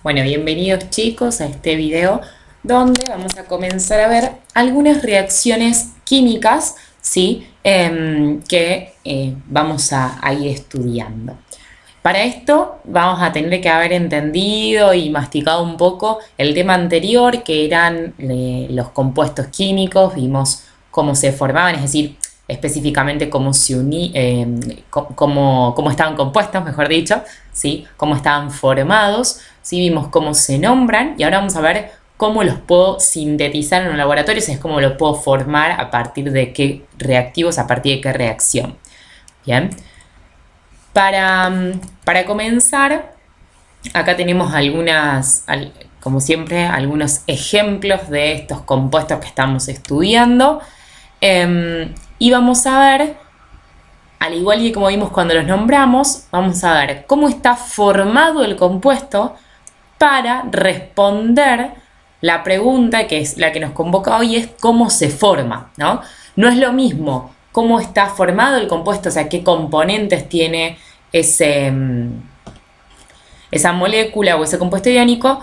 Bueno, bienvenidos chicos a este video donde vamos a comenzar a ver algunas reacciones químicas, ¿sí? que vamos a ir estudiando. Para esto vamos a tener que haber entendido y masticado un poco el tema anterior, que eran los compuestos químicos. Vimos cómo se formaban, es decir, específicamente cómo se cómo estaban compuestos, mejor dicho, ¿sí? Cómo estaban formados, ¿sí? Vimos cómo se nombran y ahora vamos a ver cómo los puedo sintetizar en un laboratorio, es cómo los puedo formar a partir de qué reactivos, a partir de qué reacción. Bien. Para comenzar, acá tenemos como siempre, algunos ejemplos de estos compuestos que estamos estudiando. Y vamos a ver, al igual que como vimos cuando los nombramos, vamos a ver cómo está formado el compuesto para responder la pregunta que es la que nos convoca hoy, es cómo se forma, ¿no? No es lo mismo cómo está formado el compuesto, o sea, qué componentes tiene esa molécula o ese compuesto iónico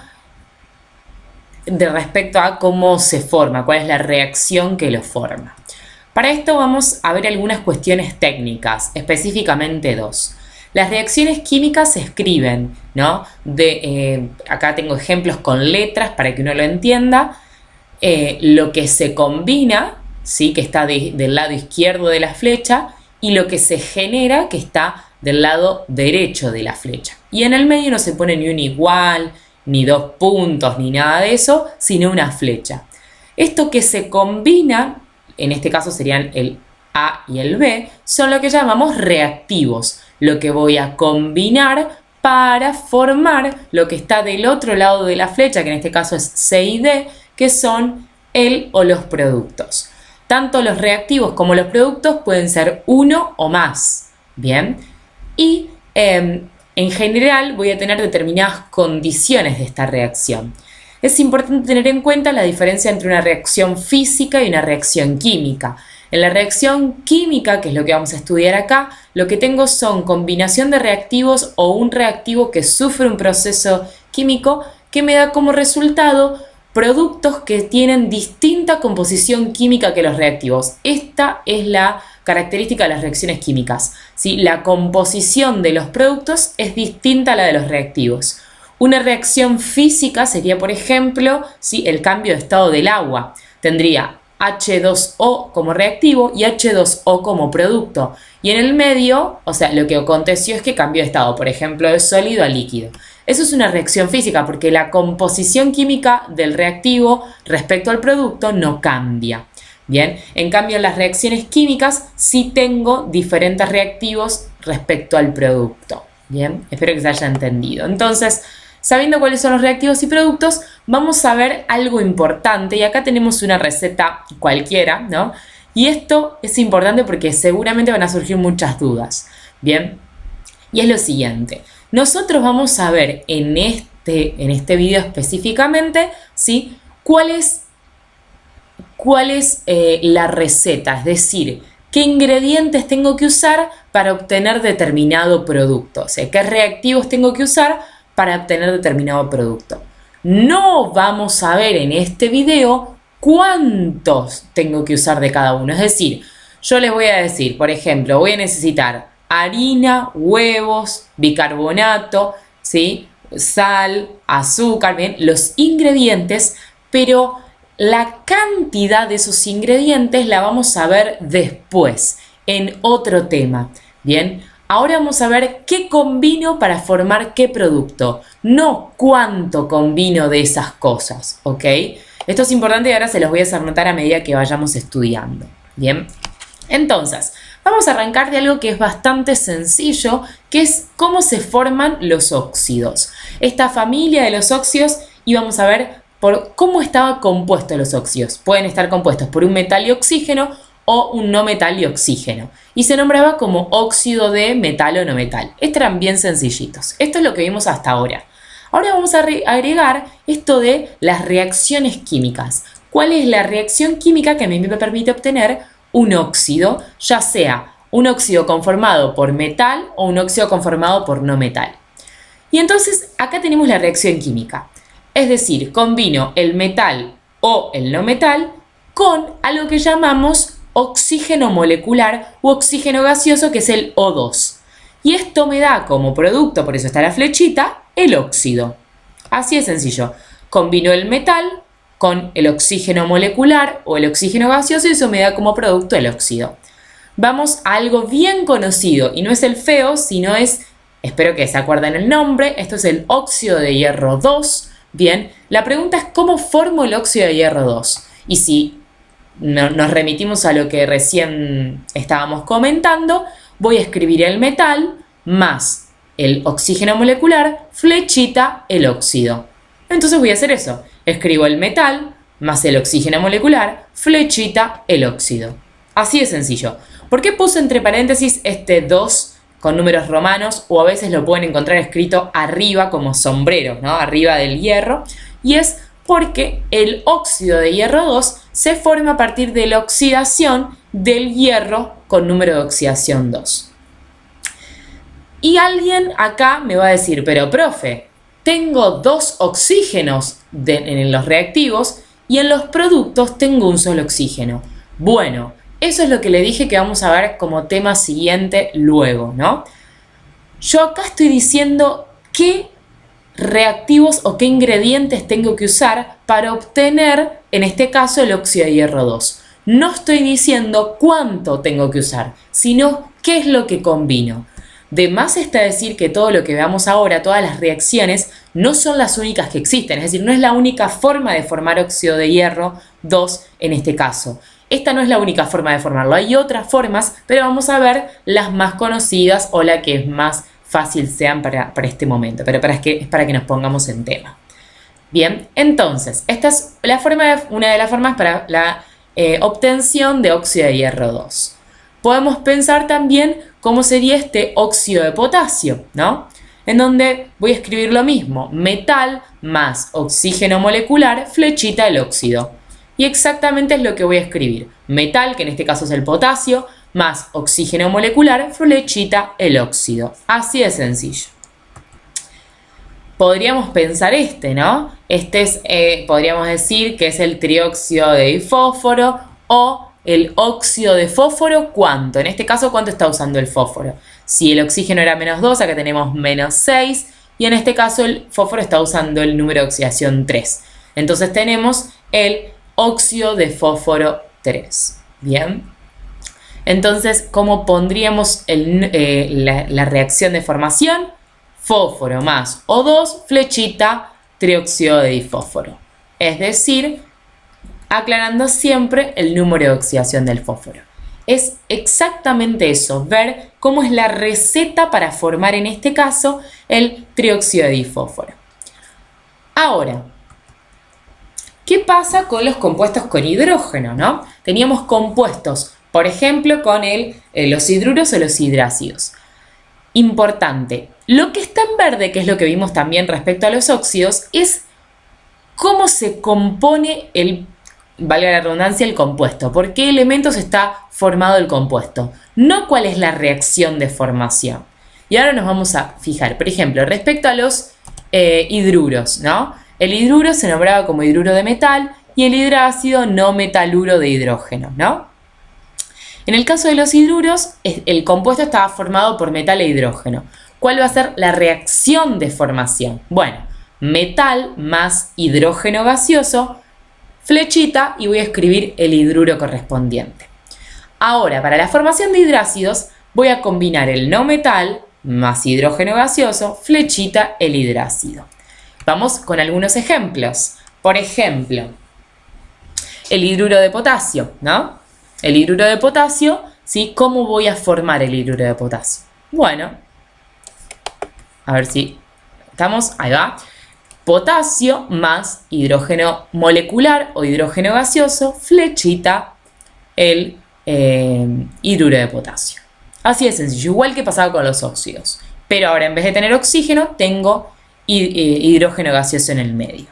de respecto a cómo se forma, cuál es la reacción que lo forma. Para esto vamos a ver algunas cuestiones técnicas, específicamente dos. Las reacciones químicas se escriben, ¿no? Acá tengo ejemplos con letras para que uno lo entienda. Lo que se combina, ¿sí? Que está del lado izquierdo de la flecha, y lo que se genera, que está del lado derecho de la flecha. Y en el medio no se pone ni un igual, ni dos puntos, ni nada de eso, sino una flecha. Esto que se combina, en este caso serían el A y el B, son lo que llamamos reactivos. Lo que voy a combinar para formar lo que está del otro lado de la flecha, que en este caso es C y D, que son el o los productos. Tanto los reactivos como los productos pueden ser uno o más, ¿bien? Y en general voy a tener determinadas condiciones de esta reacción. Es importante tener en cuenta la diferencia entre una reacción física y una reacción química. En la reacción química, que es lo que vamos a estudiar acá, lo que tengo son combinación de reactivos o un reactivo que sufre un proceso químico que me da como resultado productos que tienen distinta composición química que los reactivos. Esta es la característica de las reacciones químicas, ¿sí? La composición de los productos es distinta a la de los reactivos. Una reacción física sería, por ejemplo, ¿sí? El cambio de estado del agua. Tendría H2O como reactivo y H2O como producto. Y en el medio, o sea, lo que aconteció es que cambió de estado, por ejemplo, de sólido a líquido. Eso es una reacción física porque la composición química del reactivo respecto al producto no cambia. Bien, en cambio en las reacciones químicas sí tengo diferentes reactivos respecto al producto. Bien, espero que se haya entendido. Entonces, sabiendo cuáles son los reactivos y productos, vamos a ver algo importante. Y acá tenemos una receta cualquiera, ¿no? Y esto es importante porque seguramente van a surgir muchas dudas. Bien, y es lo siguiente. Nosotros vamos a ver en este video específicamente, ¿sí? ¿Cuál es la receta? Es decir, ¿qué ingredientes tengo que usar para obtener determinado producto? O sea, ¿qué reactivos tengo que usar para obtener determinado producto? No vamos a ver en este video cuántos tengo que usar de cada uno. Es decir, yo les voy a decir, por ejemplo, voy a necesitar harina, huevos, bicarbonato, ¿sí? Sal, azúcar, bien, los ingredientes, pero la cantidad de esos ingredientes la vamos a ver después, en otro tema, ¿bien? Ahora vamos a ver qué combino para formar qué producto, no cuánto combino de esas cosas, ¿ok? Esto es importante y ahora se los voy a hacer notar a medida que vayamos estudiando, ¿bien? Entonces, vamos a arrancar de algo que es bastante sencillo, que es cómo se forman los óxidos. Esta familia de los óxidos, y vamos a ver por cómo estaban compuestos los óxidos. Pueden estar compuestos por un metal y oxígeno o un no metal y oxígeno. Y se nombraba como óxido de metal o no metal. Estos eran bien sencillitos. Esto es lo que vimos hasta ahora. Ahora vamos a agregar esto de las reacciones químicas. ¿Cuál es la reacción química que a mí me permite obtener un óxido, ya sea un óxido conformado por metal o un óxido conformado por no metal? Y entonces acá tenemos la reacción química. Es decir, combino el metal o el no metal con algo que llamamos oxígeno molecular u oxígeno gaseoso, que es el O2. Y esto me da como producto, por eso está la flechita, el óxido. Así de sencillo. Combino el metal con el oxígeno molecular o el oxígeno gaseoso y eso me da como producto el óxido. Vamos a algo bien conocido y no es el feo, sino es, espero que se acuerden el nombre, esto es el óxido de hierro 2. Bien, la pregunta es ¿cómo formo el óxido de hierro 2? Y si nos remitimos a lo que recién estábamos comentando, voy a escribir el metal más el oxígeno molecular, flechita, el óxido. Entonces voy a hacer eso. Escribo el metal más el oxígeno molecular, flechita, el óxido. Así de sencillo. ¿Por qué puse entre paréntesis este 2 con números romanos? O a veces lo pueden encontrar escrito arriba como sombrero, ¿no? Arriba del hierro. Y es porque el óxido de hierro 2 se forma a partir de la oxidación del hierro con número de oxidación 2. Y alguien acá me va a decir, pero profe, tengo 2 oxígenos en los reactivos y en los productos tengo un solo oxígeno. Bueno, eso es lo que le dije que vamos a ver como tema siguiente luego, ¿no? Yo acá estoy diciendo qué reactivos o qué ingredientes tengo que usar para obtener, en este caso, el óxido de hierro 2. No estoy diciendo cuánto tengo que usar, sino qué es lo que combino. De más está decir que todo lo que veamos ahora, todas las reacciones, no son las únicas que existen. Es decir, no es la única forma de formar óxido de hierro 2 en este caso. Esta no es la única forma de formarlo. Hay otras formas, pero vamos a ver las más conocidas o la que es más fácil sean para este momento. Pero es para que nos pongamos en tema. Bien, entonces, esta es una de las formas para la obtención de óxido de hierro 2. Podemos pensar también cómo sería este óxido de potasio, ¿no? En donde voy a escribir lo mismo, metal más oxígeno molecular, flechita el óxido. Y exactamente es lo que voy a escribir, metal, que en este caso es el potasio, más oxígeno molecular, flechita el óxido. Así de sencillo. Podríamos pensar ¿no? Este es, podríamos decir que es el trióxido de difósforo o el óxido de fósforo, ¿cuánto? En este caso, ¿cuánto está usando el fósforo? Si el oxígeno era -2, acá tenemos -6. Y en este caso, el fósforo está usando el número de oxidación 3. Entonces tenemos el óxido de fósforo 3. Bien. Entonces, ¿cómo pondríamos la reacción de formación? Fósforo más O2, flechita, trióxido de difósforo. Es decir, aclarando siempre el número de oxidación del fósforo. Es exactamente eso, ver cómo es la receta para formar en este caso el trióxido de difósforo. Ahora, ¿qué pasa con los compuestos con hidrógeno, no? Teníamos compuestos, por ejemplo, con los hidruros o los hidrácidos. Importante, lo que está en verde, que es lo que vimos también respecto a los óxidos, es cómo se compone valga la redundancia, el compuesto. ¿Por qué elementos está formado el compuesto? No cuál es la reacción de formación. Y ahora nos vamos a fijar, por ejemplo, respecto a los hidruros, ¿no? El hidruro se nombraba como hidruro de metal y el hidrácido no metaluro de hidrógeno, ¿no? En el caso de los hidruros, el compuesto estaba formado por metal e hidrógeno. ¿Cuál va a ser la reacción de formación? Bueno, metal más hidrógeno gaseoso, flechita, y voy a escribir el hidruro correspondiente. Ahora, para la formación de hidrácidos, voy a combinar el no metal más hidrógeno gaseoso, flechita, el hidrácido. Vamos con algunos ejemplos. Por ejemplo, el hidruro de potasio, ¿no? El hidruro de potasio, ¿sí? ¿Cómo voy a formar el hidruro de potasio? Bueno, a ver si estamos, ahí va. Potasio más hidrógeno molecular o hidrógeno gaseoso, flechita, el hidruro de potasio. Así de sencillo, igual que pasaba con los óxidos. Pero ahora en vez de tener oxígeno, tengo hidrógeno gaseoso en el medio.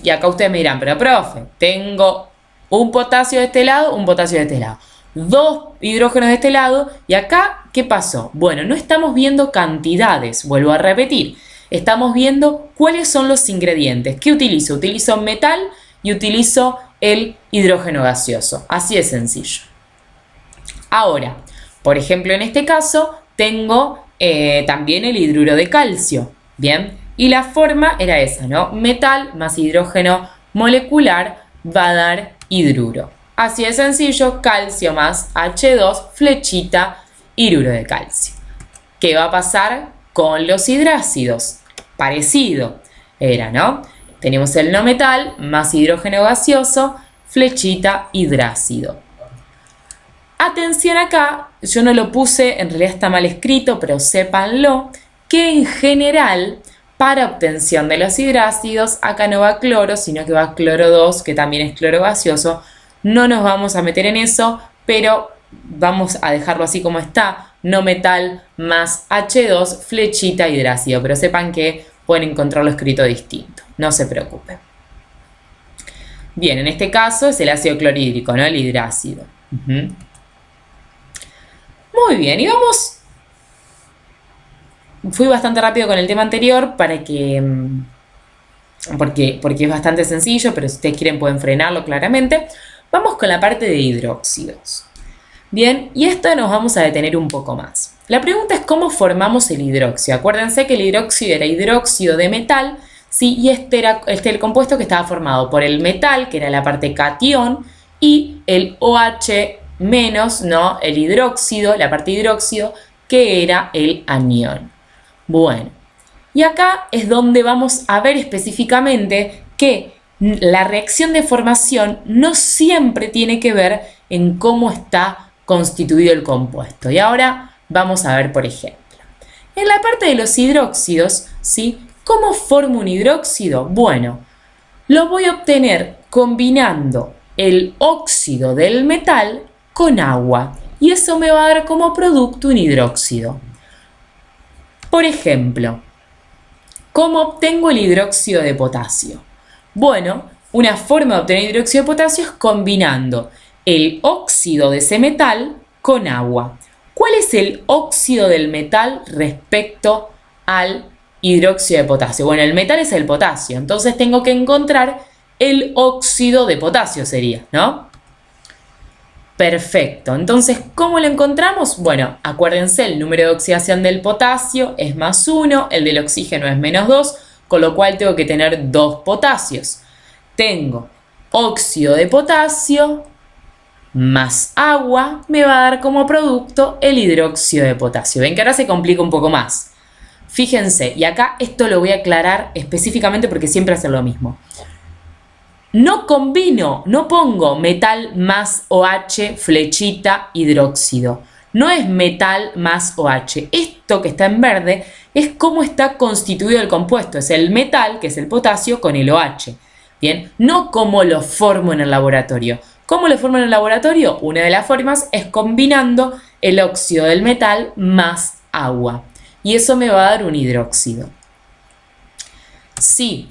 Y acá ustedes me dirán, pero profe, tengo un potasio de este lado, un potasio de este lado. 2 hidrógenos de este lado. Y acá, ¿qué pasó? Bueno, no estamos viendo cantidades, vuelvo a repetir. Estamos viendo cuáles son los ingredientes. ¿Qué utilizo? Utilizo metal y utilizo el hidrógeno gaseoso. Así de sencillo. Ahora, por ejemplo, en este caso tengo también el hidruro de calcio. Bien, y la forma era esa, ¿no? Metal más hidrógeno molecular va a dar hidruro. Así de sencillo, calcio más H2, flechita, hidruro de calcio. ¿Qué va a pasar con los hidrácidos? Parecido era, ¿no? Tenemos el no metal más hidrógeno gaseoso, flechita, hidrácido. Atención acá, yo no lo puse, en realidad está mal escrito, pero sépanlo, que en general, para obtención de los hidrácidos, acá no va cloro, sino que va cloro 2, que también es cloro gaseoso. No nos vamos a meter en eso, pero vamos a dejarlo así como está, no metal más H2, flechita, hidrácido. Pero sepan que pueden encontrarlo escrito distinto, no se preocupen. Bien, en este caso es el ácido clorhídrico, ¿no? El hidrácido. Muy bien, y vamos. Fui bastante rápido con el tema anterior para que. Porque es bastante sencillo, pero si ustedes quieren pueden frenarlo claramente. Vamos con la parte de hidróxidos. Bien, y esto nos vamos a detener un poco más. La pregunta es cómo formamos el hidróxido. Acuérdense que el hidróxido era hidróxido de metal, ¿sí? Y este era el compuesto que estaba formado por el metal, que era la parte catión, y el OH menos, ¿no? El hidróxido, la parte hidróxido, que era el anión. Bueno, y acá es donde vamos a ver específicamente que la reacción de formación no siempre tiene que ver en cómo está constituido el compuesto. Y ahora vamos a ver, por ejemplo, en la parte de los hidróxidos, ¿sí? ¿Cómo formo un hidróxido? Bueno, lo voy a obtener combinando el óxido del metal con agua y eso me va a dar como producto un hidróxido. Por ejemplo, ¿cómo obtengo el hidróxido de potasio? Bueno, una forma de obtener hidróxido de potasio es combinando el óxido de ese metal con agua. ¿Cuál es el óxido del metal respecto al hidróxido de potasio? Bueno, el metal es el potasio, entonces tengo que encontrar el óxido de potasio sería, ¿no? Perfecto, entonces, ¿cómo lo encontramos? Bueno, acuérdense, el número de oxidación del potasio es +1, el del oxígeno es -2, con lo cual tengo que tener 2 potasios. Tengo óxido de potasio más agua, me va a dar como producto el hidróxido de potasio. Ven que ahora se complica un poco más. Fíjense, y acá esto lo voy a aclarar específicamente porque siempre hace lo mismo. No combino, no pongo metal más OH, flechita, hidróxido. No es metal más OH. Esto que está en verde es cómo está constituido el compuesto. Es el metal, que es el potasio, con el OH. Bien, no cómo lo formo en el laboratorio. ¿Cómo lo formo en el laboratorio? Una de las formas es combinando el óxido del metal más agua. Y eso me va a dar un hidróxido. Sí.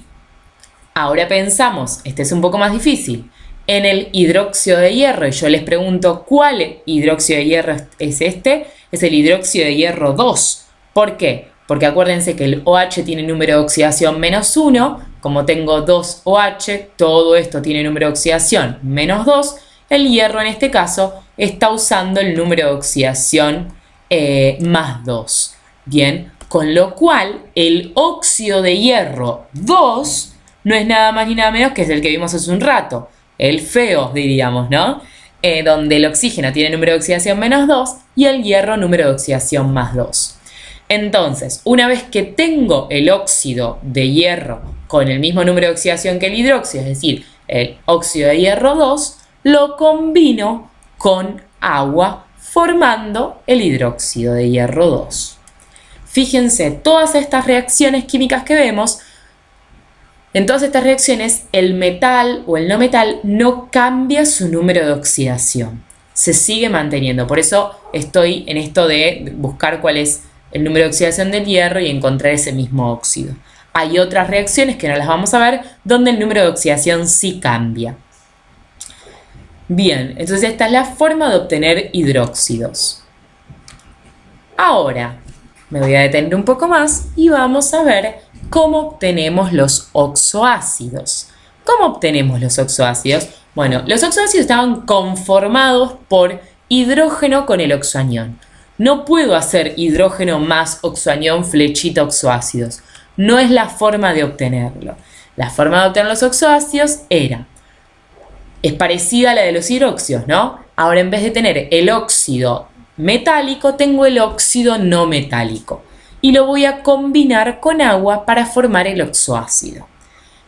Ahora pensamos, este es un poco más difícil, en el hidróxido de hierro y yo les pregunto ¿cuál hidróxido de hierro es este? Es el hidróxido de hierro 2. ¿Por qué? Porque acuérdense que el OH tiene número de oxidación -1, como tengo 2 OH, todo esto tiene número de oxidación -2, el hierro en este caso está usando el número de oxidación +2. Bien, con lo cual el óxido de hierro 2 no es nada más ni nada menos que es el que vimos hace un rato, el feo diríamos, ¿no? Donde el oxígeno tiene número de oxidación -2 y el hierro número de oxidación +2. Entonces, una vez que tengo el óxido de hierro con el mismo número de oxidación que el hidróxido, es decir, el óxido de hierro 2, lo combino con agua formando el hidróxido de hierro 2. Fíjense, todas estas reacciones químicas que vemos, en todas estas reacciones el metal o el no metal no cambia su número de oxidación, se sigue manteniendo. Por eso estoy en esto de buscar cuál es el número de oxidación del hierro y encontrar ese mismo óxido. Hay otras reacciones que no las vamos a ver donde el número de oxidación sí cambia. Bien, entonces esta es la forma de obtener hidróxidos. Ahora me voy a detener un poco más y vamos a ver cómo obtenemos los oxoácidos. ¿Cómo obtenemos los oxoácidos? Bueno, los oxoácidos estaban conformados por hidrógeno con el oxoanión. No puedo hacer hidrógeno más oxoanión flechita oxoácidos. No es la forma de obtenerlo. La forma de obtener los oxoácidos es parecida a la de los hidróxidos, ¿no? Ahora en vez de tener el óxido metálico, tengo el óxido no metálico. Y lo voy a combinar con agua para formar el oxoácido.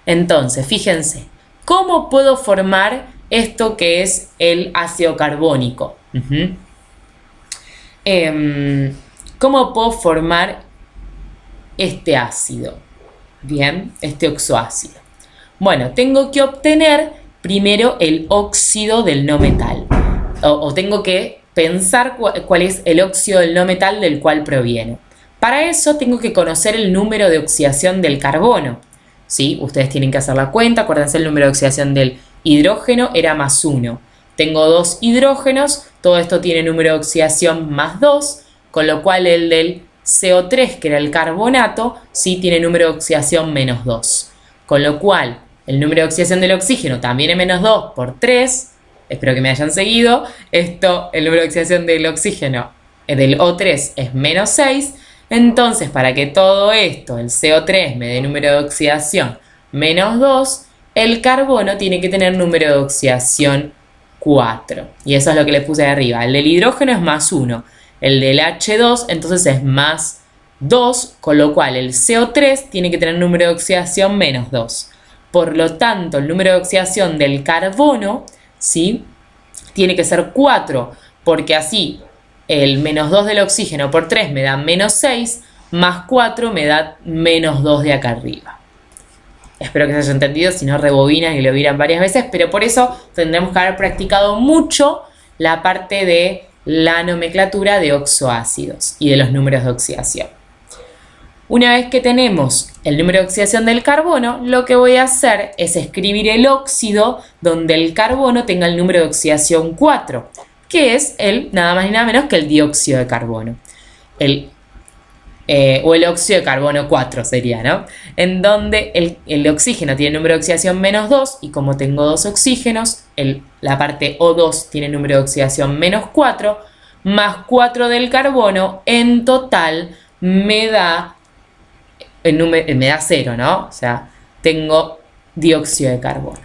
Entonces, fíjense, ¿cómo puedo formar esto que es el ácido carbónico? ¿Cómo puedo formar este ácido? Bien, este oxoácido. Bueno, tengo que obtener primero el óxido del no metal. O tengo que pensar cuál es el óxido del no metal del cual proviene. Para eso tengo que conocer el número de oxidación del carbono. ¿Sí? Ustedes tienen que hacer la cuenta. Acuérdense, el número de oxidación del hidrógeno era +1. Tengo 2 hidrógenos. Todo esto tiene número de oxidación +2. Con lo cual el del CO3, que era el carbonato, sí tiene número de oxidación -2. Con lo cual el número de oxidación del oxígeno también es -2 por 3. Espero que me hayan seguido. El número de oxidación del oxígeno, del O3, es -6. Entonces, para que todo esto, el CO3, me dé número de oxidación -2, el carbono tiene que tener número de oxidación 4. Y eso es lo que les puse de arriba. El del hidrógeno es +1. El del H2, entonces, es +2, con lo cual el CO3 tiene que tener número de oxidación -2. Por lo tanto, el número de oxidación del carbono, ¿sí?, tiene que ser 4, porque así el -2 del oxígeno por 3 me da -6, más 4 me da -2 de acá arriba. Espero que se haya entendido, si no rebobinan y lo vieran varias veces, pero por eso tendremos que haber practicado mucho la parte de la nomenclatura de oxoácidos y de los números de oxidación. Una vez que tenemos el número de oxidación del carbono, lo que voy a hacer es escribir el óxido donde el carbono tenga el número de oxidación 4, que es nada más y nada menos que el dióxido de carbono. O el óxido de carbono 4 sería, ¿no? En donde el oxígeno tiene número de oxidación -2 y como tengo 2 oxígenos, la parte O2 tiene número de oxidación -4, más 4 del carbono, en total me da 0, ¿no? O sea, tengo dióxido de carbono.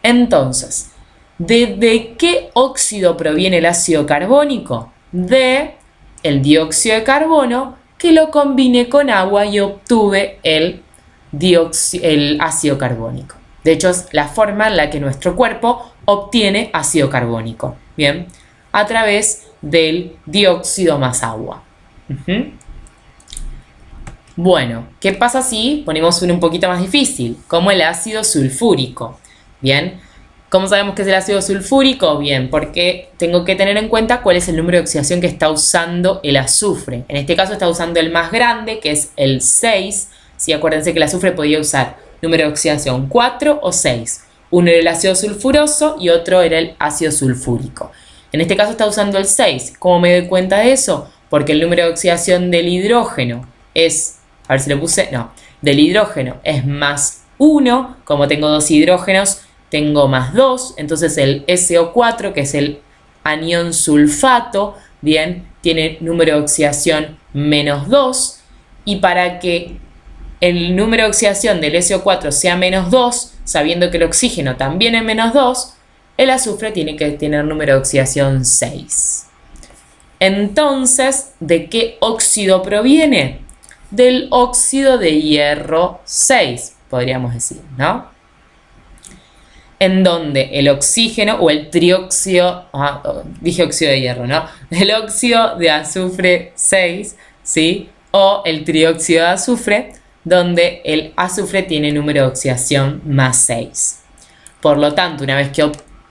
Entonces, ¿de qué óxido proviene el ácido carbónico? De el dióxido de carbono, que lo combiné con agua y obtuve el ácido carbónico. De hecho, es la forma en la que nuestro cuerpo obtiene ácido carbónico. Bien, a través del dióxido más agua. Bueno, ¿qué pasa si ponemos uno un poquito más difícil? Como el ácido sulfúrico. Bien, ¿cómo sabemos que es el ácido sulfúrico? Bien, porque tengo que tener en cuenta cuál es el número de oxidación que está usando el azufre. En este caso está usando el más grande, que es el 6. Sí, acuérdense que el azufre podía usar número de oxidación 4 o 6. Uno era el ácido sulfuroso y otro era el ácido sulfúrico. En este caso está usando el 6. ¿Cómo me doy cuenta de eso? Porque el número de oxidación del hidrógeno es... A ver si lo puse. No. Del hidrógeno es +1. Como tengo 2 hidrógenos, tengo +2. Entonces el SO4, que es el anión sulfato, bien, tiene número de oxidación -2. Y para que el número de oxidación del SO4 sea -2, sabiendo que el oxígeno también es -2, el azufre tiene que tener número de oxidación 6. Entonces, ¿de qué óxido proviene? Del óxido de hierro 6, podríamos decir, ¿no? En donde el oxígeno o el trióxido, dije óxido de hierro, ¿no? El óxido de azufre 6, ¿sí? O el trióxido de azufre, donde el azufre tiene número de oxidación +6. Por lo tanto, una vez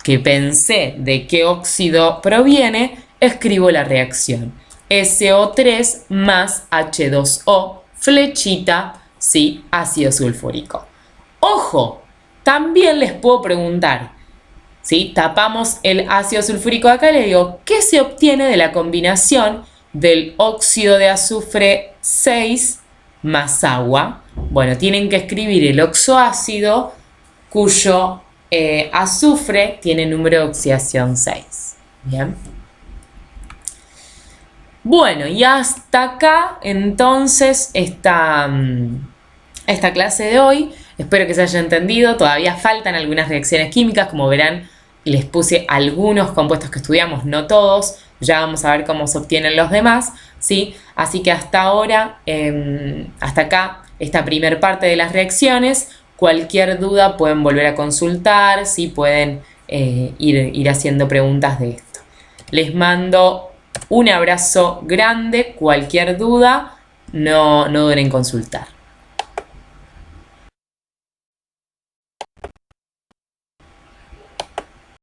que pensé de qué óxido proviene, escribo la reacción. SO3 más H2O, flechita, sí, ácido sulfúrico. ¡Ojo! También les puedo preguntar, ¿sí? Tapamos el ácido sulfúrico de acá y le digo, ¿qué se obtiene de la combinación del óxido de azufre 6 más agua? Bueno, tienen que escribir el oxoácido cuyo azufre tiene número de oxidación 6. Bien. Bueno, y hasta acá entonces esta clase de hoy. Espero que se haya entendido. Todavía faltan algunas reacciones químicas. Como verán, les puse algunos compuestos que estudiamos, no todos. Ya vamos a ver cómo se obtienen los demás, ¿sí? Así que hasta ahora, hasta acá, esta primer parte de las reacciones. Cualquier duda pueden volver a consultar, ¿sí? Pueden ir haciendo preguntas de esto. Les mando un abrazo grande. Cualquier duda, no duden en consultar.